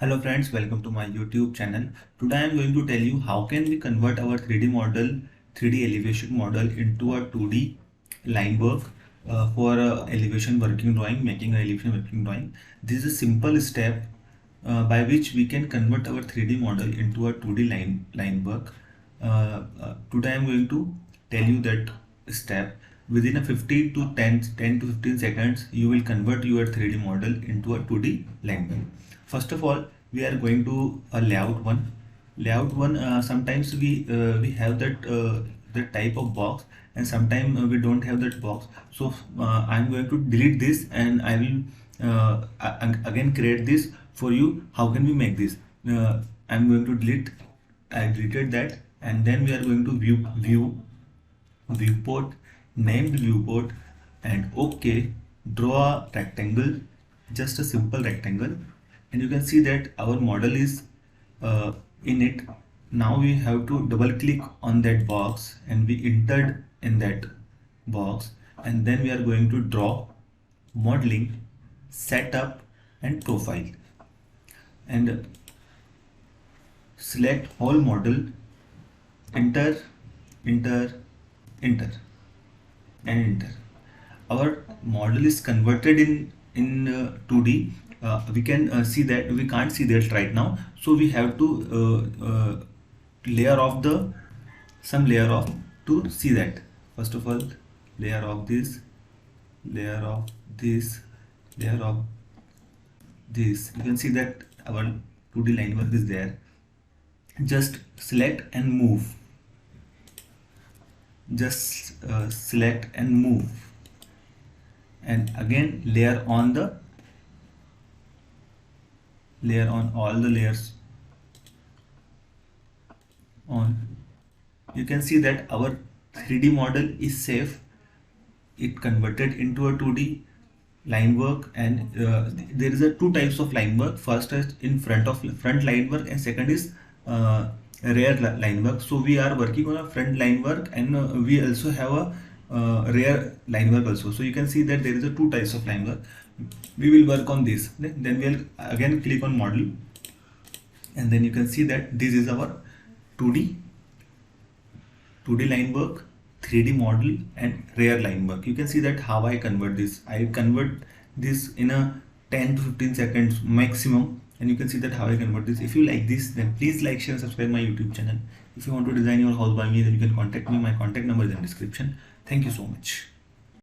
Hello friends, welcome to my YouTube channel. Today I am going to tell you how can we convert our 3D model, 3D elevation model into a 2D line work for elevation working drawing, making an elevation working drawing. This is a simple step by which we can convert our 3D model into a 2D line work. Today I am going to tell you that step. Within a 15 to 10 to 15 seconds, you will convert your 3D model into a 2D line work. First of all, we are going to a layout one. Layout one. Sometimes we have that type of box, and sometimes we don't have that box. So I'm going to delete this, and I will again create this for you. How can we make this? I'm going to delete. I deleted that, and then we are going to viewport, named viewport, and OK. Draw a rectangle, just a simple rectangle, and you can see that our model is in it. Now we have to double click on that box and we entered in that box, and then we are going to draw, modeling, setup, and profile, and select whole model, enter, enter, enter, and enter. Our model is converted in 2D. We can see that we can't see that right now, so we have to layer off some layer off to see that. First of all, layer of this, layer of this, layer of this. You can see that our 2D line work is there. Just select and move. Just select and move, and again layer on all the layers on. You can see that our 3D model is safe. It converted into a 2D line work, and there is a two types of line work. First is in front line work, and second is rear line work. So we are working on a front line work, and we also have a rear line work also. So you can see that there is a two types of line work. We will work on this. Then we'll again click on model, and then you can see that this is our 2D line work, 3D model, and rear line work. You can see that how I convert this. I convert this in a 10 to 15 seconds maximum, and you can see that how I convert this. If you like this, then please like, share, subscribe my YouTube channel. If you want to design your house by me, then you can contact me. My contact number is in description. Thank you so much.